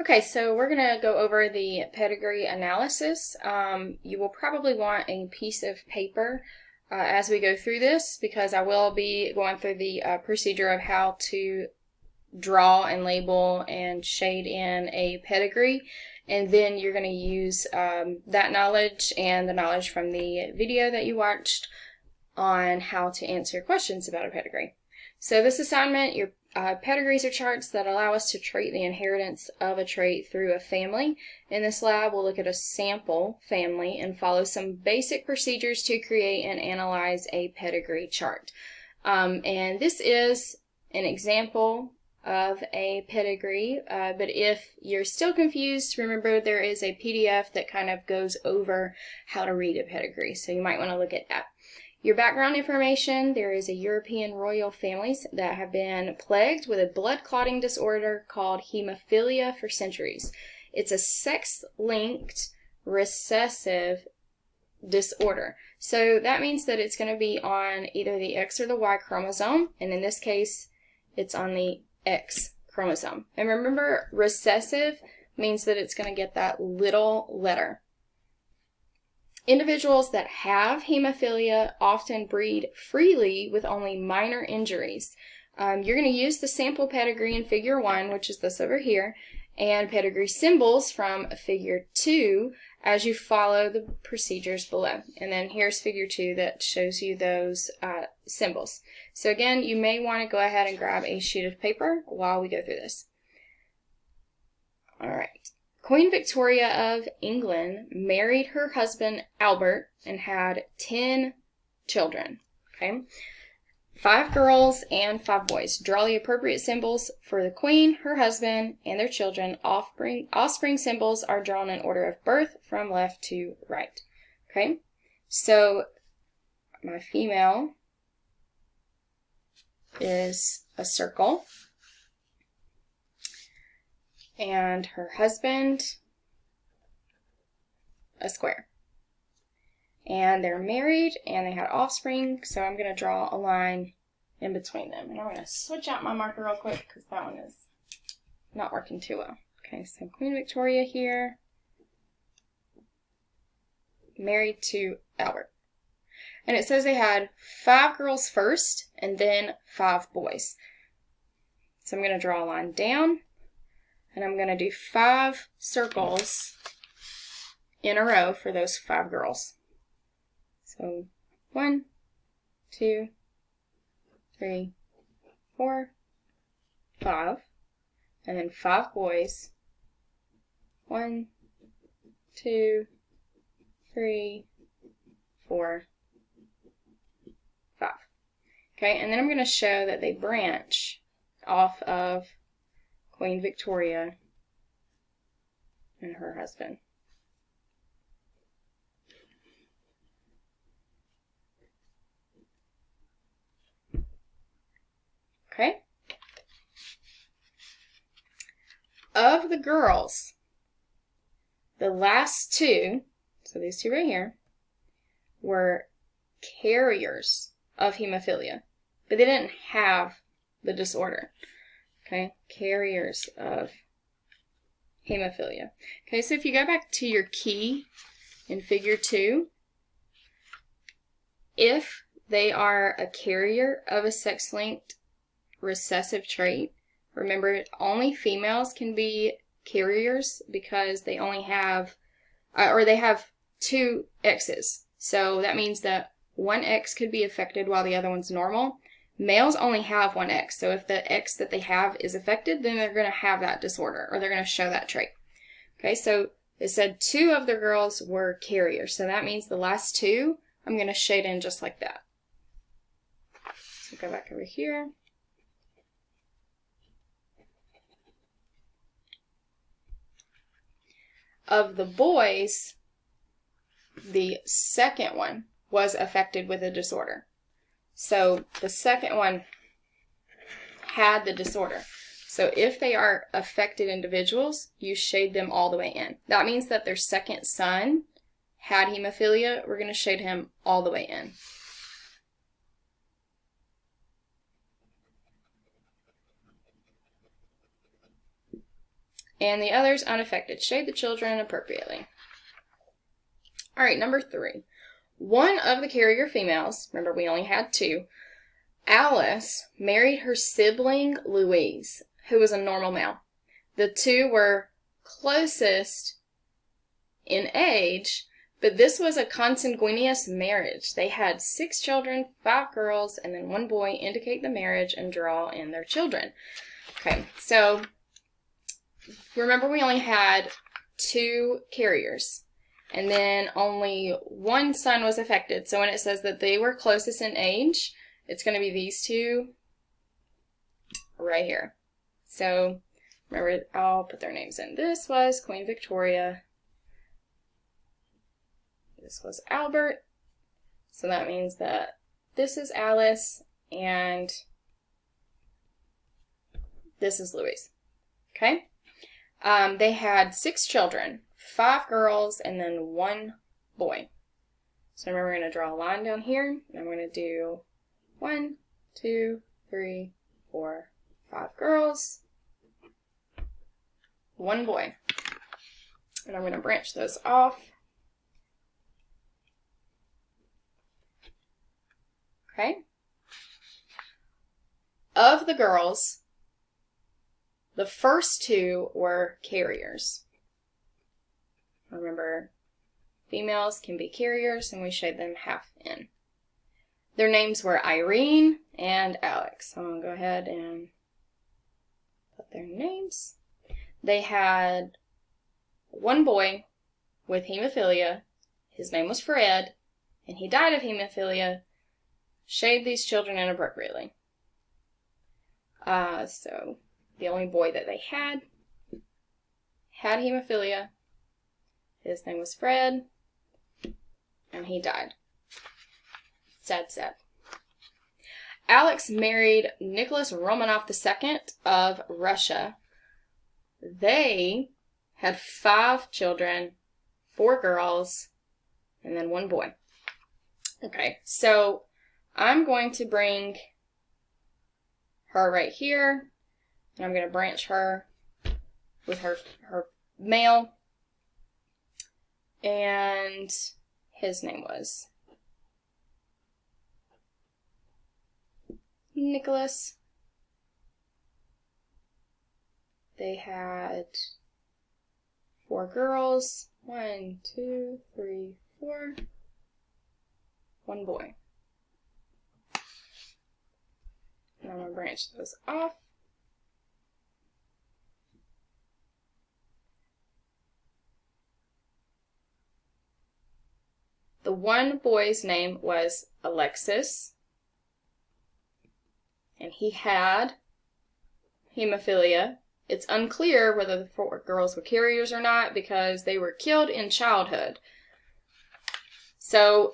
Okay, so we're going to go over the pedigree analysis. You will probably want a piece of paper as we go through this because I will be going through the procedure of how to draw and label and shade in a pedigree, and then you're going to use that knowledge and the knowledge from the video that you watched on how to answer questions about a pedigree. So this assignment, your pedigrees are charts that allow us to trait the inheritance of a trait through a family. In this lab, we'll look at a sample family and follow some basic procedures to create and analyze a pedigree chart. And this is an example of a pedigree, but if you're still confused, remember there is a PDF that kind of goes over how to read a pedigree, so you might want to look at that. Your background information: there is a European royal families that have been plagued with a blood clotting disorder called hemophilia for centuries. It's a sex-linked recessive disorder. So that means that it's going to be on either the X or the Y chromosome, and in this case, it's on the X chromosome. And remember, recessive means that it's going to get that little letter. Individuals that have hemophilia often breed freely with only minor injuries. You're going to use the sample pedigree in figure 1, which is this over here, and pedigree symbols from figure 2 as you follow the procedures below. And then here's figure 2 that shows you those symbols. So again, you may want to go ahead and grab a sheet of paper while we go through this. All right. Queen Victoria of England married her husband Albert and had 10 children. Okay, 5 girls and 5 boys. Draw the appropriate symbols for the queen, her husband, and their children. Offspring symbols are drawn in order of birth from left to right. Okay, so my female is a circle, and her husband a square. And they're married and they had offspring, so I'm going to draw a line in between them. And I'm going to switch out my marker real quick because that one is not working too well. Okay, so Queen Victoria here, married to Albert. And it says they had 5 girls first and then 5 boys. So I'm going to draw a line down, and I'm going to do 5 circles in a row for those 5 girls. So 1, 2, 3, 4, 5, and then 5 boys. 1, 2, 3, 4, 5. Okay, and then I'm going to show that they branch off of Queen Victoria and her husband. Okay. Of the girls, the last 2, so these 2 right here, were carriers of hemophilia, but they didn't have the disorder. Okay, carriers of hemophilia. Okay, so if you go back to your key in figure 2, if they are a carrier of a sex-linked recessive trait, remember only females can be carriers because they only have, or they have 2 X's. So that means that one X could be affected while the other one's normal. Males only have 1 X, so if the X that they have is affected, then they're going to have that disorder, or they're going to show that trait. Okay, so it said 2 of the girls were carriers, so that means the last 2, I'm going to shade in just like that. So go back over here. Of the boys, the second one was affected with a disorder. So the second one had the disorder. So if they are affected individuals, you shade them all the way in. That means that their second son had hemophilia. We're going to shade him all the way in. and the others unaffected. Shade the children appropriately. All right, number 3. One of the carrier females, remember we only had 2, Alice married her sibling Louise, who was a normal male. The 2 were closest in age, but this was a consanguineous marriage. They had 6 children, 5 girls, and then 1 boy. Indicate the marriage and draw in their children. Okay, so remember we only had 2 carriers, and then only 1 son was affected. So when it says that they were closest in age, it's going to be these 2 right here. So remember, I'll put their names in. This was Queen Victoria. This was Albert. So that means that this is Alice and this is Louise. Okay? They had 6 children, 5 girls, and then 1 boy. So remember, we're going to draw a line down here, and I'm going to do 1, 2, 3, 4, 5 girls, 1 boy. And I'm going to branch those off. Okay? Of the girls, the first 2 were carriers. Remember, females can be carriers, and we shade them half in. Their names were Irene and Alex. So I'm going to go ahead and put their names. They had 1 boy with hemophilia. His name was Fred, and he died of hemophilia. Shade these children inappropriately. So the only boy that they had hemophilia. His name was Fred, and he died. Sad, sad. Alex married Nicholas Romanov II of Russia. They had 5 children, 4 girls, and then 1 boy. Okay, so I'm going to bring her right here, and I'm going to branch her with her male, and his name was Nicholas. They had 4 girls, 1, 2, 3, 4, 1 boy. And I'm going to branch those off. The 1 boy's name was Anaylsis, and he had hemophilia. It's unclear whether the 4 girls were carriers or not because they were killed in childhood. So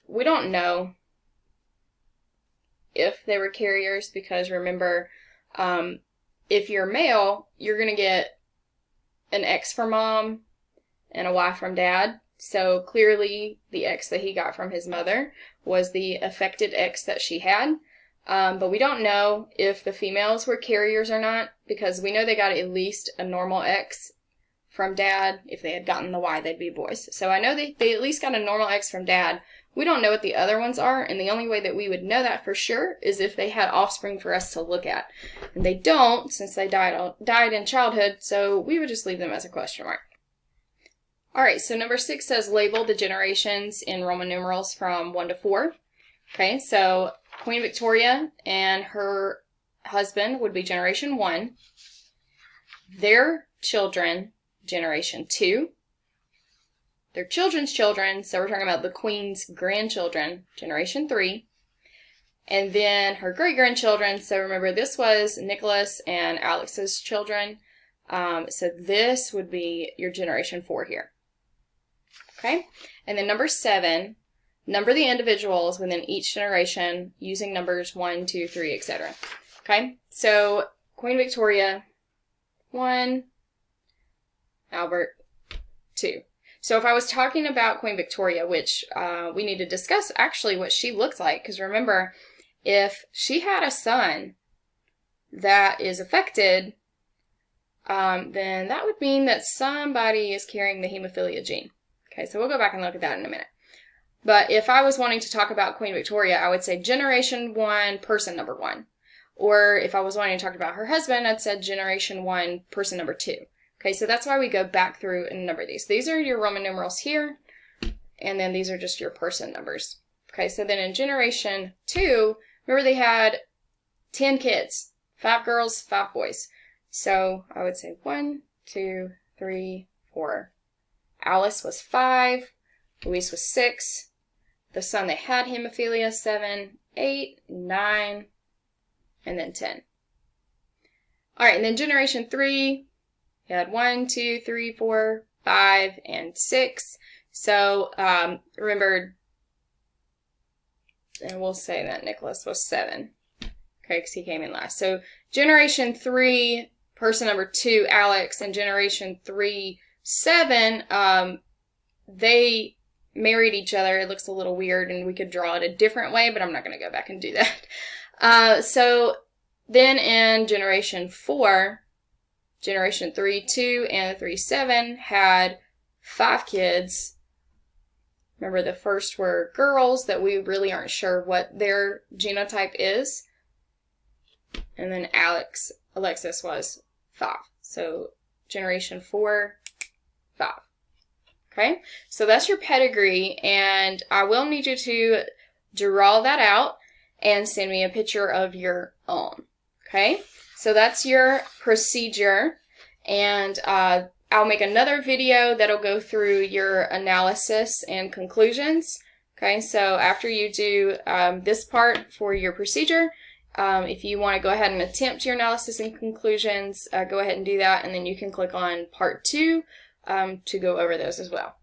we don't know if they were carriers because remember, if you're male, you're going to get an X from mom and a Y from dad. So clearly the X that he got from his mother was the affected X that she had. But we don't know if the females were carriers or not because we know they got at least a normal X from dad. If they had gotten the Y, they'd be boys. So I know they at least got a normal X from dad. We don't know what the other ones are, and the only way that we would know that for sure is if they had offspring for us to look at. And they don't, since they died in childhood, so we would just leave them as a question mark. Alright, so number 6 says label the generations in Roman numerals from 1 to 4. Okay, so Queen Victoria and her husband would be generation 1. Their children, generation 2. Their children's children, so we're talking about the Queen's grandchildren, generation 3. And then her great-grandchildren, so remember this was Nicholas and Alex's children. So this would be your generation 4 here. Okay, and then number 7, number the individuals within each generation using numbers 1, 2, 3, etc. Okay, so Queen Victoria, 1, Albert, 2. So if I was talking about Queen Victoria, which we need to discuss actually what she looks like, because remember, if she had a son that is affected, then that would mean that somebody is carrying the hemophilia gene. Okay, so we'll go back and look at that in a minute. But if I was wanting to talk about Queen Victoria, I would say generation 1, person number 1. Or if I was wanting to talk about her husband, I'd say generation 1, person number 2. Okay, so that's why we go back through and number these. These are your Roman numerals here, and then these are just your person numbers. Okay, so then in generation 2, remember they had 10 kids, 5 girls, 5 boys. So I would say 1, 2, 3, 4. Alice was 5, Louise was 6, the son that had hemophilia, 7, 8, 9, and then 10. All right, and then generation 3, you had 1, 2, 3, 4, 5, and 6. So remember, and we'll say that Nicholas was 7, okay, because he came in last. So generation 3, person number 2, Alex, and generation 3, 7, they married each other. It looks a little weird, and we could draw it a different way, but I'm not going to go back and do that. So then in generation 4, generation 3, 2, and 3, 7 had 5 kids. Remember, the first were girls that we really aren't sure what their genotype is. And then Alexis was 5. So generation 4, 5. Okay, so that's your pedigree, and I will need you to draw that out and send me a picture of your own. Okay, so that's your procedure, and I'll make another video that'll go through your analysis and conclusions. Okay, so after you do this part for your procedure, if you want to go ahead and attempt your analysis and conclusions, go ahead and do that, and then you can click on part 2 to go over those as well.